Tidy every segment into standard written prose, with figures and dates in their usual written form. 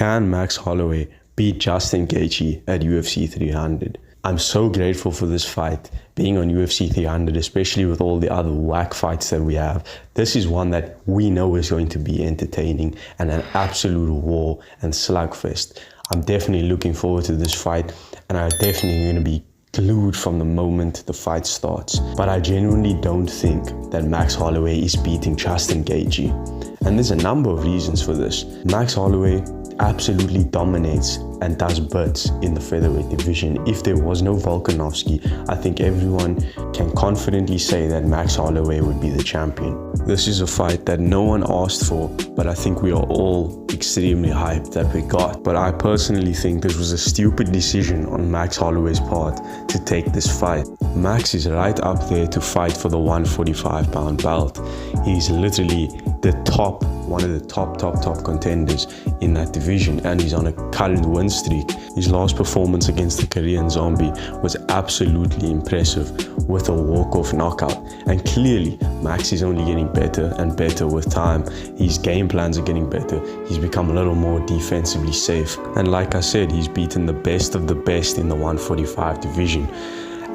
Can Max Holloway beat Justin Gaethje at UFC 300? I'm so grateful for this fight being on UFC 300, especially with all the other whack fights that we have. This is one that we know is going to be entertaining and an absolute war and slugfest. I'm definitely looking forward to this fight, and I'm definitely going to be glued from the moment the fight starts. But I genuinely don't think that Max Holloway is beating Justin Gaethje. And there's a number of reasons for this. Max Holloway absolutely dominates and does bits in the featherweight division. If there was no Volkanovski, I think everyone can confidently say that Max Holloway would be the champion. This is a fight that no one asked for, but I think we are all extremely hyped that we got. But I personally think this was a stupid decision on Max Holloway's part to take this fight. Max is right up there to fight for the 145-pound belt. He's literally one of the top contenders in that division, and he's on a current win streak. His last performance against the Korean Zombie was absolutely impressive with a walk-off knockout, and clearly Max is only getting better and better with time. His game plans are getting better. He's become a little more defensively safe, and like I said, he's beaten the best of the best in the 145 division,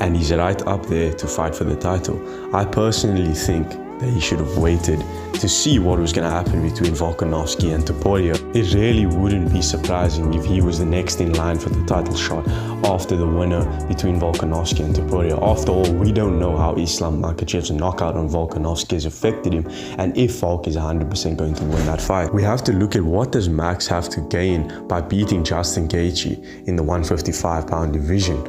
and he's right up there to fight for the title. I personally think that he should have waited to see what was going to happen between Volkanovski and Topuria. It really wouldn't be surprising if he was the next in line for the title shot after the winner between Volkanovski and Topuria. After all, we don't know how Islam Makhachev's knockout on Volkanovski has affected him, and if Volk is 100% going to win that fight. We have to look at what does Max have to gain by beating Justin Gaethje in the 155-pound division.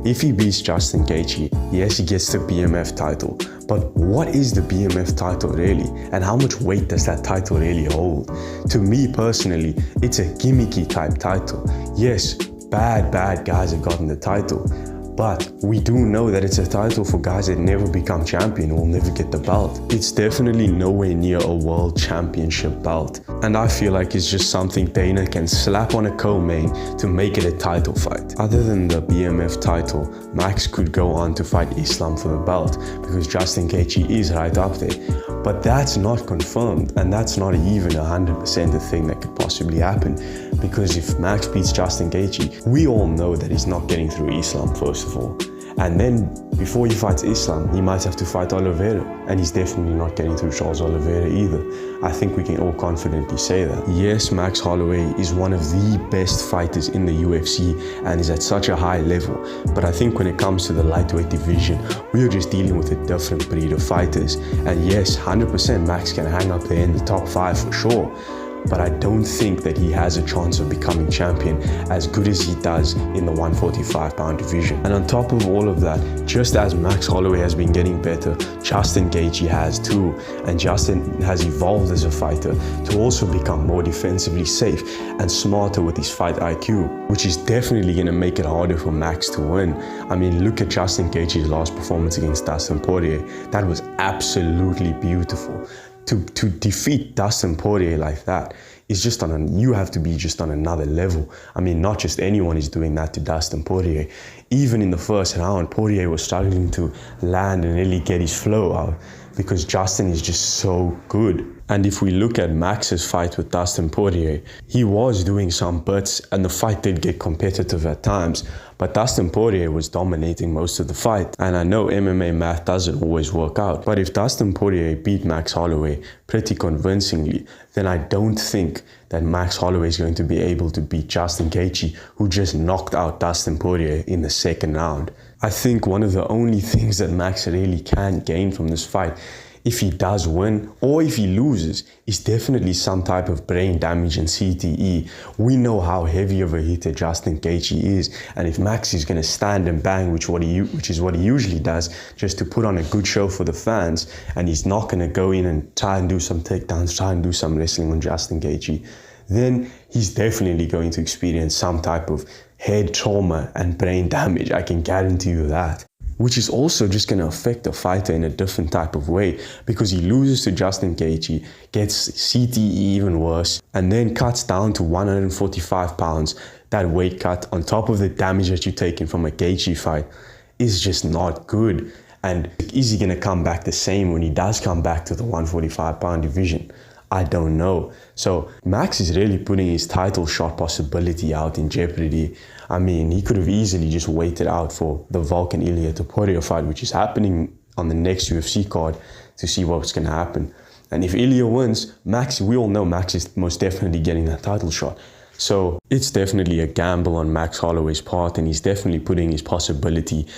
If he beats Justin Gaethje, yes, he gets the BMF title, but what is the BMF title really, and how much weight does that title really hold? To me personally, it's a gimmicky type title. Yes, bad guys have gotten the title, but we do know that it's a title for guys that never become champion or will never get the belt. It's definitely nowhere near a world championship belt, and I feel like it's just something Dana can slap on a co-main to make it a title fight. Other than the BMF title, Max could go on to fight Islam for the belt because Justin Gaethje is right up there. But that's not confirmed, and that's not even 100% a thing that could possibly happen, because if Max beats Justin Gaethje, we all know that he's not getting through Islam first of all. And then before he fights Islam, he might have to fight Oliveira, and he's definitely not getting through Charles Oliveira either. I think we can all confidently say that. Yes, Max Holloway is one of the best fighters in the UFC and is at such a high level, but I think when it comes to the lightweight division, we are just dealing with a different breed of fighters. And yes, 100% Max can hang up there in the top 5 for sure, but I don't think that he has a chance of becoming champion as good as he does in the 145-pound division. And on top of all of that, just as Max Holloway has been getting better, Justin Gaethje has too, and Justin has evolved as a fighter to also become more defensively safe and smarter with his fight IQ, which is definitely going to make it harder for Max to win. I mean, look at Justin Gaethje's last performance against Dustin Poirier. That was absolutely beautiful. To defeat Dustin Poirier like that is just you have to be just on another level. I mean, not just anyone is doing that to Dustin Poirier. Even in the first round, Poirier was struggling to land and really get his flow out because Justin is just so good. And if we look at Max's fight with Dustin Poirier, he was doing some bits and the fight did get competitive at times, but Dustin Poirier was dominating most of the fight. And I know MMA math doesn't always work out, but if Dustin Poirier beat Max Holloway pretty convincingly, then I don't think that Max Holloway is going to be able to beat Justin Gaethje, who just knocked out Dustin Poirier in the second round. I think one of the only things that Max really can gain from this fight, if he does win or if he loses, is definitely some type of brain damage and CTE. We know how heavy of a hitter Justin Gaethje is, and if Max is going to stand and bang, which is what he usually does, just to put on a good show for the fans, and he's not going to go in and try and do some takedowns, try and do some wrestling on Justin Gaethje, then he's definitely going to experience some type of head trauma and brain damage. I can guarantee you that. Which is also just going to affect the fighter in a different type of way, because he loses to Justin Gaethje, gets CTE even worse, and then cuts down to 145 pounds. That weight cut on top of the damage that you're taking from a Gaethje fight is just not good. And is he going to come back the same when he does come back to the 145-pound division? I don't know. So Max is really putting his title shot possibility out in jeopardy. I mean, he could have easily just waited out for the Volkan Ilia Topuria fight, which is happening on the next UFC card, to see what's going to happen. And if Ilia wins, Max, we all know Max is most definitely getting that title shot. So it's definitely a gamble on Max Holloway's part, and he's definitely putting his possibility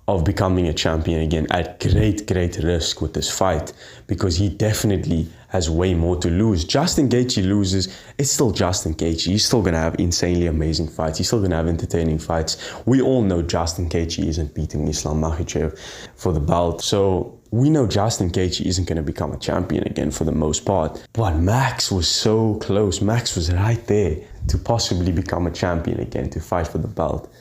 of becoming a champion again at great risk with this fight, because he definitely has way more to lose. Justin Gaethje loses, it's still Justin Gaethje. He's still going to have insanely amazing fights. He's still going to have entertaining fights. We all know Justin Gaethje isn't beating Islam Makhachev for the belt. So we know Justin Gaethje isn't going to become a champion again for the most part. But Max was so close. Max was right there to possibly become a champion again, to fight for the belt.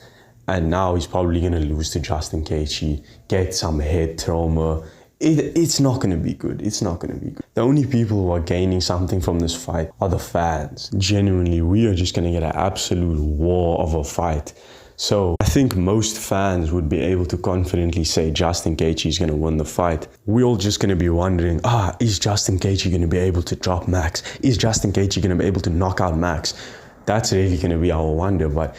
And now he's probably going to lose to Justin Gaethje, get some head trauma. It's not going to be good. It's not going to be good. The only people who are gaining something from this fight are the fans. Genuinely, we are just going to get an absolute war of a fight. So I think most fans would be able to confidently say Justin Gaethje is going to win the fight. We're all just going to be wondering, is Justin Gaethje going to be able to drop Max? Is Justin Gaethje going to be able to knock out Max? That's really going to be our wonder. But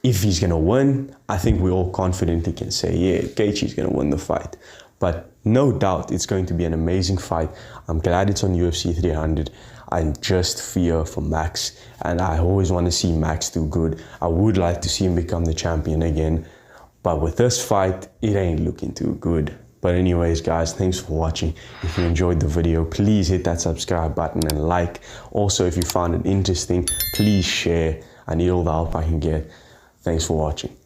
if he's going to win, I think we all confidently can say, yeah, Gaethje is going to win the fight. But no doubt it's going to be an amazing fight. I'm glad it's on UFC 300. I just fear for Max, and I always want to see Max do good. I would like to see him become the champion again. But with this fight, it ain't looking too good. But anyways, guys, thanks for watching. If you enjoyed the video, please hit that subscribe button and like. Also, if you found it interesting, please share. I need all the help I can get. Thanks for watching.